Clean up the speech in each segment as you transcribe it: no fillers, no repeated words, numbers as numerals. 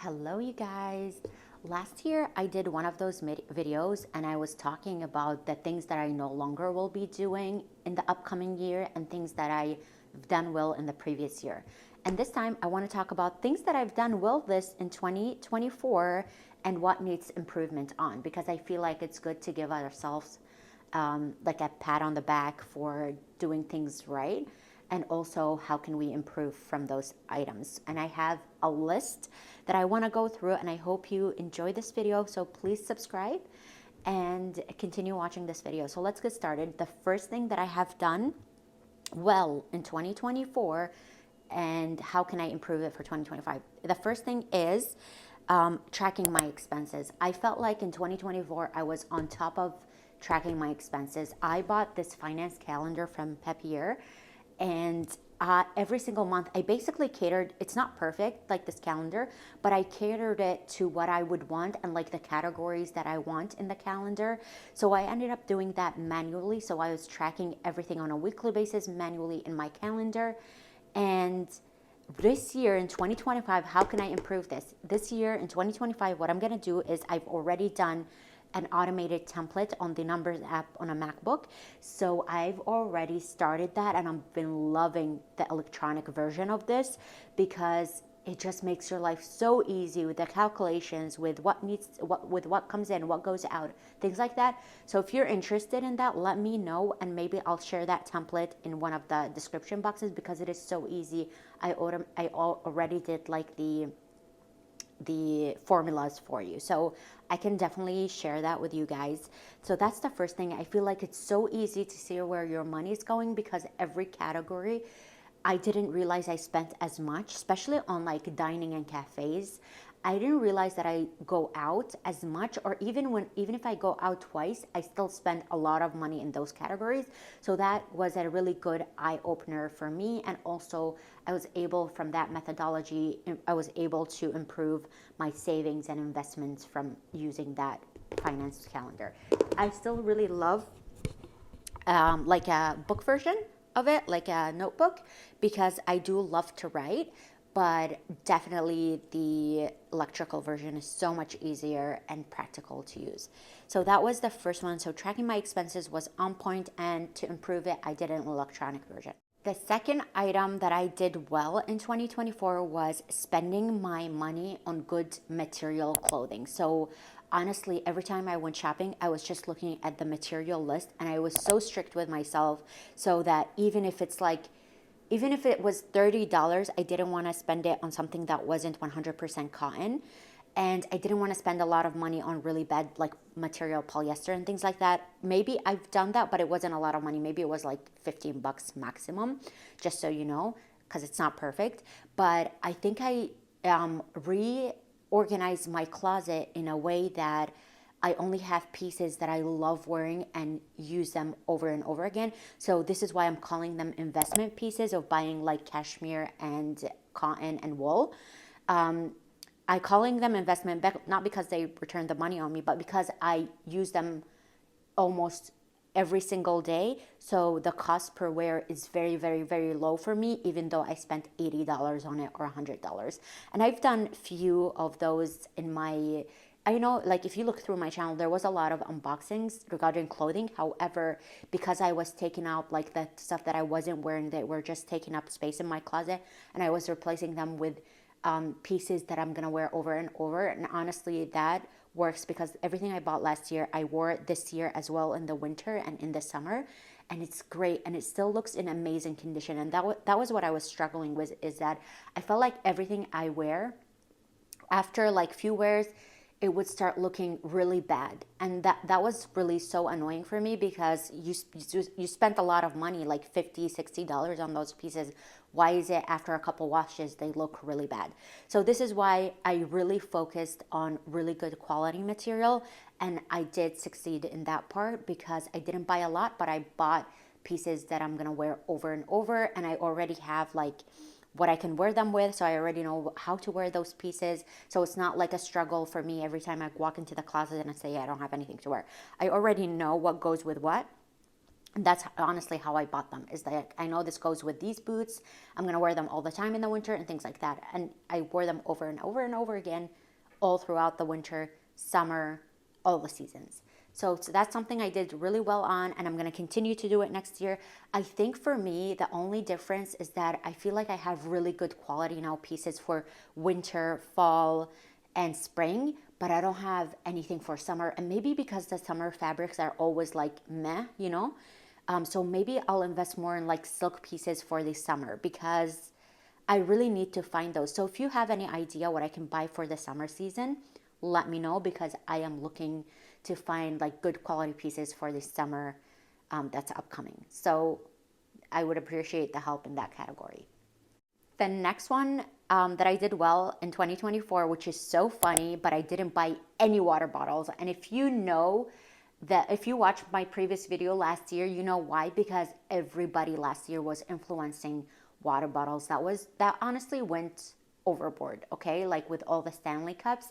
Hello, you guys. Last year, I did one of those videos and I was talking about the things that I no longer will be doing in the upcoming year and things that I've done well in the previous year. And this time, I want to talk about things that I've done well this in 2024 and what needs improvement on, because I feel like it's good to give ourselves like a pat on the back for doing things right, and also how can we improve from those items. And I have a list that I want to go through, and I hope you enjoy this video, so please subscribe and continue watching this video. So let's get started. The first thing that I have done well in 2024 and how can I improve it for 2025. The first thing is tracking my expenses. I felt like in 2024 I was on top of tracking my expenses. I bought this finance calendar from Pepier, and every single month I basically catered, it's not perfect like this calendar, but I catered it to what I would want and like the categories that I want in the calendar. So I ended up doing that manually. So I was tracking everything on a weekly basis manually in my calendar. And this year in 2025, how can I improve this? This year in 2025, what I'm going to do is I've already done an automated template on the Numbers app on a MacBook. So I've already started that, and I've been loving the electronic version of this because it just makes your life so easy with the calculations, with what comes in, what goes out, things like that. So if you're interested in that, let me know, and maybe I'll share that template in one of the description boxes because it is so easy. I already did like the formulas for you, so I can definitely share that with you guys. So that's the first thing. I feel like it's so easy to see where your money is going because every category, I didn't realize I spent as much, especially on like dining and cafes. I didn't realize that I go out as much, or even if I go out twice, I still spend a lot of money in those categories. So that was a really good eye opener for me, and also I was able, from that methodology, I was able to improve my savings and investments from using that finance calendar. I still really love like a book version of it, like a notebook, because I do love to write, but definitely the electrical version is so much easier and practical to use. So that was the first one. So tracking my expenses was on point, and to improve it, I did an electronic version. The second item that I did well in 2024 was spending my money on good material clothing. So honestly, every time I went shopping, I was just looking at the material list, and I was so strict with myself so that even if it was $30, I didn't want to spend it on something that wasn't 100% cotton. And I didn't want to spend a lot of money on really bad like material, polyester and things like that. Maybe I've done that, but it wasn't a lot of money. Maybe it was like $15 maximum, just so you know, because it's not perfect. But I think I reorganized my closet in a way that I only have pieces that I love wearing and use them over and over again. So this is why I'm calling them investment pieces, of buying like cashmere and cotton and wool. I calling them investment, not because they return the money on me, but because I use them almost every single day. So the cost per wear is very, very, very low for me, even though I spent $80 on it or $100. And I've done few of those in my, I know, like if you look through my channel, there was a lot of unboxings regarding clothing. However, because I was taking out like the stuff that I wasn't wearing, that were just taking up space in my closet, and I was replacing them with pieces that I'm gonna wear over and over. And honestly, that works because everything I bought last year, I wore it this year as well in the winter and in the summer, and it's great, and it still looks in amazing condition. And that was what I was struggling with, is that I felt like everything I wear, after like few wears, it would start looking really bad, and that was really so annoying for me, because you spent a lot of money, like $50-$60 on those pieces. Why is it after a couple washes they look really bad? So this is why I really focused on really good quality material, and I did succeed in that part because I didn't buy a lot, but I bought pieces that I'm gonna wear over and over, and I already have like what I can wear them with, so I already know how to wear those pieces. So it's not like a struggle for me every time I walk into the closet and I say I don't have anything to wear. I already know what goes with what. And that's honestly how I bought them, is that I know this goes with these boots. I'm going to wear them all the time in the winter and things like that. And I wore them over and over and over again all throughout the winter, summer, all the seasons. So that's something I did really well on, and I'm going to continue to do it next year. I think for me, the only difference is that I feel like I have really good quality now pieces for winter, fall, and spring, but I don't have anything for summer. And maybe because the summer fabrics are always like meh, you know? So maybe I'll invest more in like silk pieces for the summer, because I really need to find those. So if you have any idea what I can buy for the summer season, let me know, because I am looking to find like good quality pieces for the summer that's upcoming. So I would appreciate the help in that category. The next one that I did well in 2024, which is so funny, but I didn't buy any water bottles. And if you know that, if you watched my previous video last year, you know why, because everybody last year was influencing water bottles. That honestly went overboard, okay? Like with all the Stanley cups.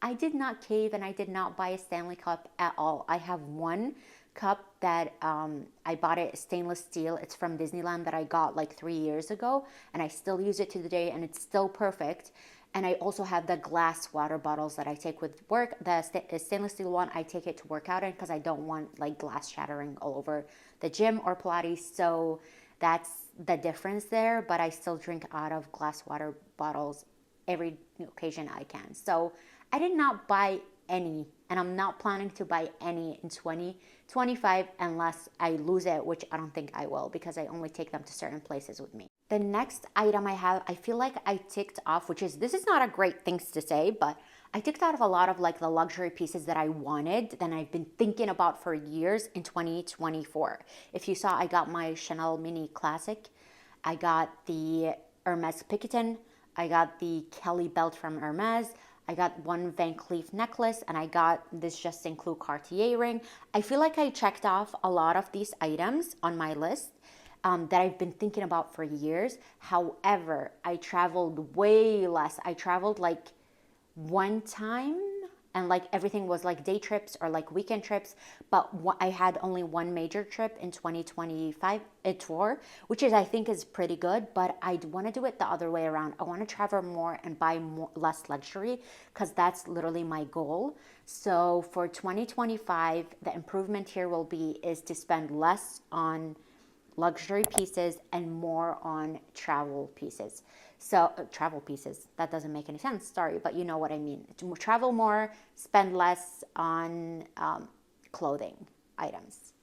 I did not cave and I did not buy a Stanley cup at all. I have one cup that I bought it stainless steel. It's from Disneyland that I got like 3 years ago, and I still use it to the day, and it's still perfect. And I also have the glass water bottles that I take with work. The stainless steel one, I take it to work out in, because I don't want like glass shattering all over the gym or Pilates. So that's the difference there. But I still drink out of glass water bottles every occasion I can. So I did not buy any, and I'm not planning to buy any in 2025 unless I lose it, which I don't think I will, because I only take them to certain places with me. The next item I have, I feel like I ticked off, this is not a great thing to say, but I ticked out of a lot of like the luxury pieces that I wanted, that I've been thinking about for years in 2024. If you saw, I got my Chanel Mini Classic. I got the Hermes Picotin. I got the Kelly belt from Hermes. I got one Van Cleef necklace, and I got this Justin Clou Cartier ring. I feel like I checked off a lot of these items on my list that I've been thinking about for years. However, I traveled way less. I traveled like one time, and like everything was like day trips or like weekend trips, but I had only one major trip in 2025 tour, which is, I think, is pretty good. But I want to do it the other way around. I want to travel more and buy less luxury, because that's literally my goal. So for 2025, the improvement here is to spend less on luxury pieces and more on travel pieces. So travel pieces, that doesn't make any sense, sorry, but you know what I mean. To travel more, spend less on clothing items.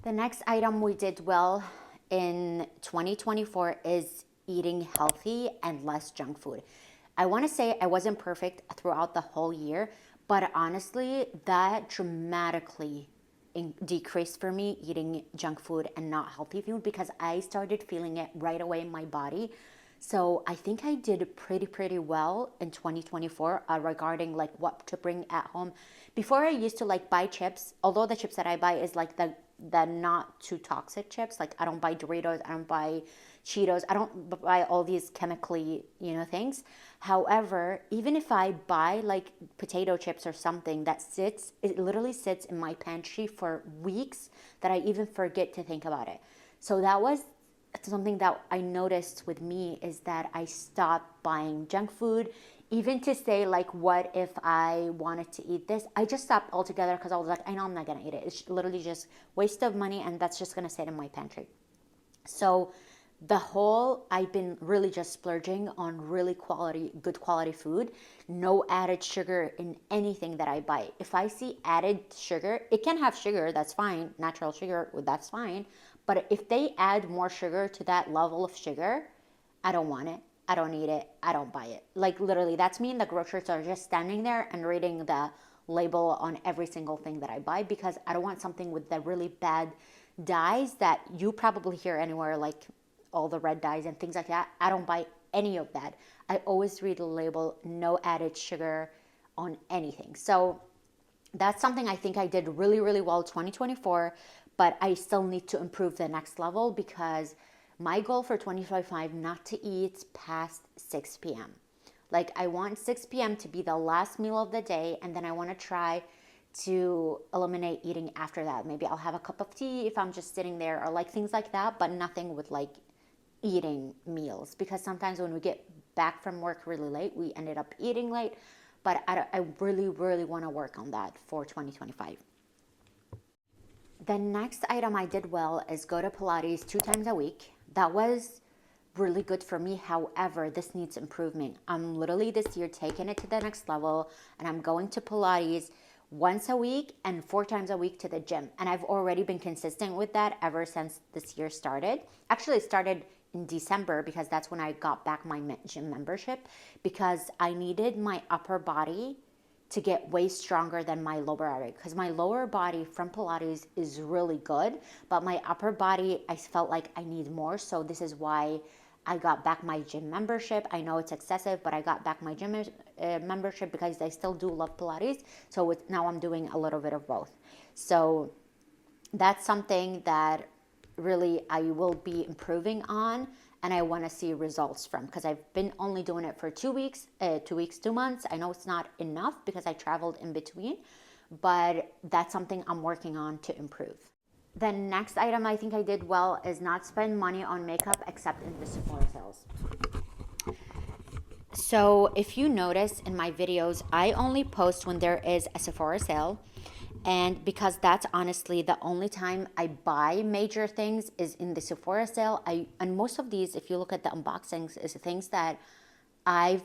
The next item we did well in 2024 is eating healthy and less junk food. I want to say I wasn't perfect throughout the whole year, but honestly, that dramatically decreased for me, eating junk food and not healthy food, because I started feeling it right away in my body. So I think I did pretty well in 2024 regarding like what to bring at home. Before, I used to like buy chips, although the chips that I buy is like the not too toxic chips. Like I don't buy Doritos, I don't buy Cheetos, I don't buy all these chemically, things. However, even if I buy like potato chips or something that it literally sits in my pantry for weeks, that I even forget to think about it. So that was something that I noticed with me, is that I stopped buying junk food. Even to say like, what if I wanted to eat this? I just stopped altogether, because I was like, I know I'm not gonna eat it. It's literally just waste of money, and that's just gonna sit in my pantry. So I've been really just splurging on really good quality food. No added sugar in anything that I buy. If I see added sugar, it can have sugar, that's fine. Natural sugar, that's fine. But if they add more sugar to that level of sugar, I don't want it. I don't need it. I don't buy it. Like literally, that's me in the grocery store just standing there and reading the label on every single thing that I buy, because I don't want something with the really bad dyes that you probably hear anywhere, like all the red dyes and things like that. I don't buy any of that. I always read the label, no added sugar on anything. So that's something I think I did really well 2024, but I still need to improve the next level, because my goal for 2025, not to eat past 6 p.m. Like I want 6 p.m. to be the last meal of the day, and then I want to try to eliminate eating after that. Maybe I'll have a cup of tea if I'm just sitting there, or like things like that, but nothing with like eating meals, because sometimes when we get back from work really late, we ended up eating late. But I really, really want to work on that for 2025. The next item I did well is go to Pilates 2 times a week. That was really good for me. However, this needs improvement. I'm literally this year taking it to the next level, and I'm going to Pilates once a week and 4 times a week to the gym. And I've already been consistent with that ever since this year started. Actually, it started in December because that's when I got back my gym membership, because I needed my upper body to get way stronger than my lower body, because my lower body from Pilates is really good, but my upper body, I felt like I need more. So this is why I got back my gym membership. I know it's excessive, but I got back my gym membership because I still do love Pilates. So now I'm doing a little bit of both. So that's something that really I will be improving on, and I want to see results from, because I've been only doing it for 2 weeks, 2 months. I know it's not enough because I traveled in between, but that's something I'm working on to improve. The next item I think I did well is not spend money on makeup except in the Sephora sales. So if you notice in my videos, I only post when there is a Sephora sale. And because that's honestly the only time I buy major things is in the Sephora sale. And most of these, if you look at the unboxings, is things that I'm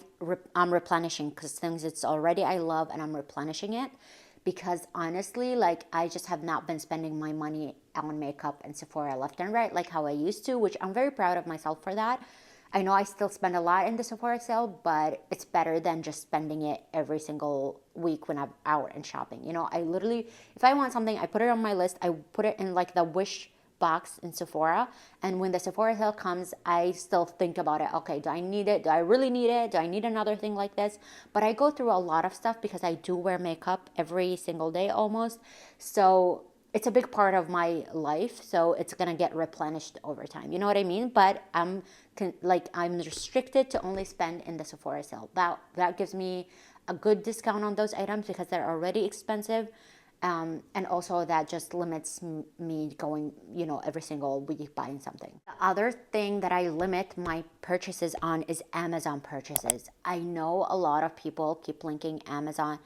replenishing, because things it's already I love and I'm replenishing it. Because honestly, like I just have not been spending my money on makeup and Sephora left and right like how I used to, which I'm very proud of myself for that. I know I still spend a lot in the Sephora sale, but it's better than just spending it every single week when I'm out and shopping. You know, I literally, if I want something, I put it on my list. I put it in like the wish box in Sephora. And when the Sephora sale comes, I still think about it. Okay, do I need it? Do I really need it? Do I need another thing like this? But I go through a lot of stuff because I do wear makeup every single day almost. So it's a big part of my life, so it's gonna get replenished over time. You know what I mean? But I'm restricted to only spend in the Sephora sale. That gives me a good discount on those items because they're already expensive, and also that just limits me going, every single week buying something. The other thing that I limit my purchases on is Amazon purchases. I know a lot of people keep linking Amazon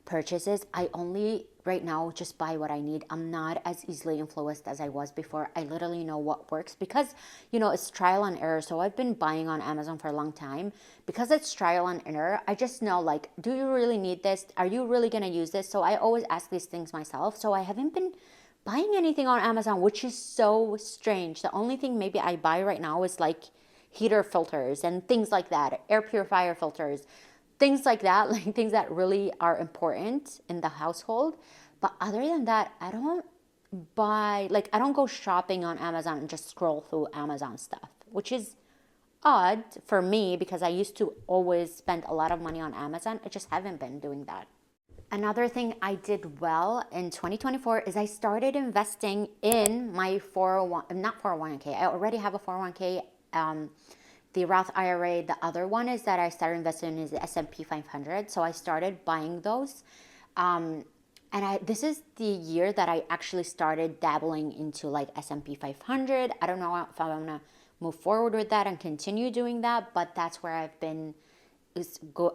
purchases. I only right now just buy what I need. I'm not as easily influenced as I was before. I literally know what works because it's trial and error. So I've been buying on Amazon for a long time because it's trial and error. I just know, like, do you really need this? Are you really going to use this? So I always ask these things myself. So I haven't been buying anything on Amazon, which is so strange. The only thing maybe I buy right now is like heater filters and things like that, air purifier filters, things like that, like things that really are important in the household. But other than that, I don't go shopping on Amazon and just scroll through Amazon stuff, which is odd for me because I used to always spend a lot of money on Amazon. I just haven't been doing that. Another thing I did well in 2024 is I started investing in my 401k. I already have a 401k. The Roth IRA, the other one is that I started investing in the S&P 500. So I started buying those. This is the year that I actually started dabbling into like S&P 500. I don't know if I'm going to move forward with that and continue doing that, but that's where I've been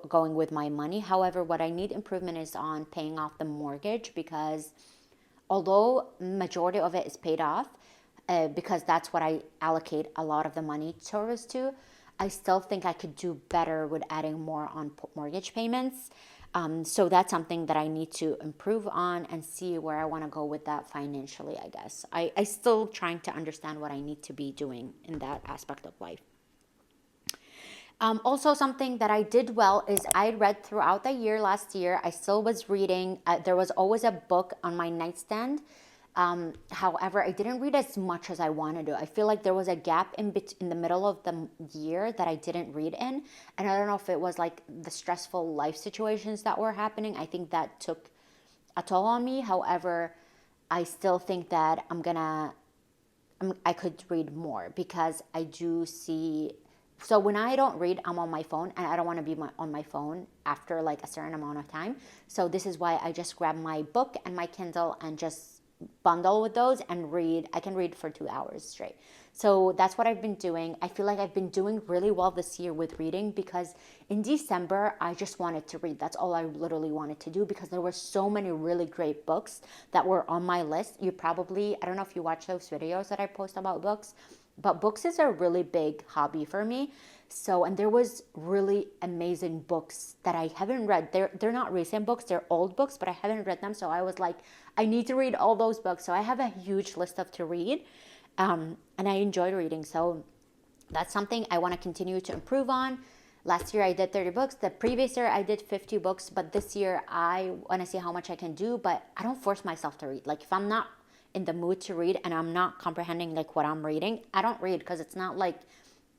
going with my money. However, what I need improvement is on paying off the mortgage, because although majority of it is paid off, because that's what I allocate a lot of the money towards to, I still think I could do better with adding more on mortgage payments. So that's something that I need to improve on and see where I want to go with that financially, I guess. I still trying to understand what I need to be doing in that aspect of life. Also, something that I did well is I read throughout the year last year. I still was reading. There was always a book on my nightstand. However, I didn't read as much as I wanted to. I feel like there was a gap in the middle of the year that I didn't read in. And I don't know if it was like the stressful life situations that were happening. I think that took a toll on me. However, I still think that I could read more because I do see So when I don't read, I'm on my phone, and I don't want to be on my phone after like a certain amount of time. So this is why I just grab my book and my Kindle and just bundle with those and read. I can read for 2 hours straight. So that's what I've been doing. I feel like I've been doing really well this year with reading, because in December I just wanted to read. That's all I literally wanted to do, because there were so many really great books that were on my list. You probably, I don't know if you watch those videos that I post about books, but books is a really big hobby for me. So, and there was really amazing books that I haven't read. They're not recent books, they're old books, but I haven't read them. So I was like, I need to read all those books. So I have a huge list of to read, and I enjoy reading. So that's something I want to continue to improve on. Last year I did 30 books. The previous year I did 50 books, but this year I want to see how much I can do, but I don't force myself to read. Like if I'm not in the mood to read and I'm not comprehending like what I'm reading, I don't read, because it's not like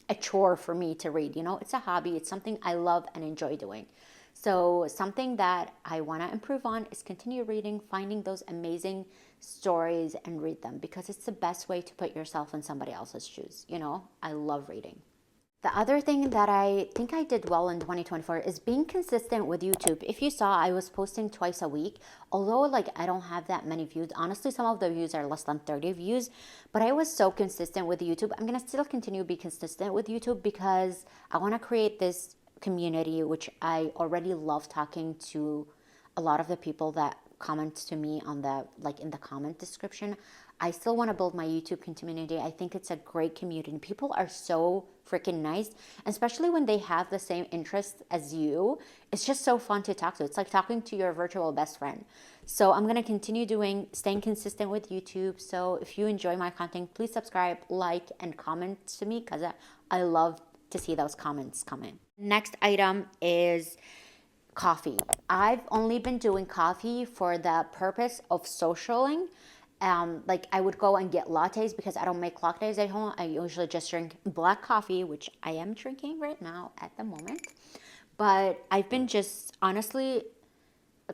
a chore for me to read. It's a hobby. It's something I love and enjoy doing. So something that I want to improve on is continue reading, finding those amazing stories and read them, because it's the best way to put yourself in somebody else's shoes. I love reading. The other thing that I think I did well in 2024 is being consistent with YouTube. If you saw, I was posting twice a week. Although like I don't have that many views. Honestly, some of the views are less than 30 views, but I was so consistent with YouTube. I'm going to still continue to be consistent with YouTube, because I want to create this community, which I already love talking to a lot of the people that comment to me on the in the comment description. I still want to build my YouTube community. I think it's a great community. People are so freaking nice, especially when they have the same interests as you. It's just so fun to talk to. It's like talking to your virtual best friend. So I'm going to continue staying consistent with YouTube. So if you enjoy my content, please subscribe, like, and comment to me, because I love to see those comments come in. Next item is coffee. I've only been doing coffee for the purpose of socialing. Like I would go and get lattes, because I don't make lattes at home. I usually just drink black coffee, which I am drinking right now at the moment. But I've been just honestly,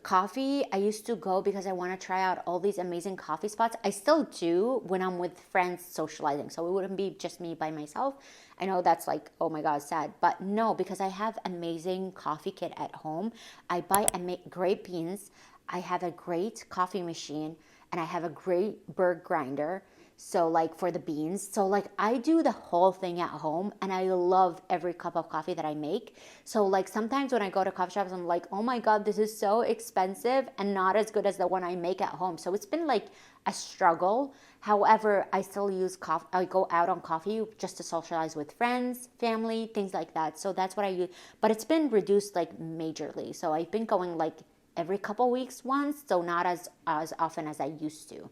coffee, I used to go because I want to try out all these amazing coffee spots. I still do when I'm with friends socializing. So it wouldn't be just me by myself. I know that's like, oh my God, sad. But no, because I have amazing coffee kit at home. I buy and make great beans. I have a great coffee machine, and I have a great bird grinder. So like for the beans. So like I do the whole thing at home, and I love every cup of coffee that I make. So like sometimes when I go to coffee shops, I'm like, oh my God, this is so expensive and not as good as the one I make at home. So it's been like a struggle. However, I still use coffee. I go out on coffee just to socialize with friends, family, things like that. So that's what I use. But it's been reduced like majorly. So I've been going like every couple weeks once. So not as often as I used to.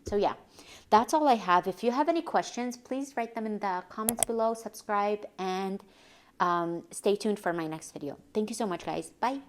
So yeah, that's all I have. If you have any questions, please write them in the comments below, subscribe, and stay tuned for my next video. Thank you so much, guys. Bye.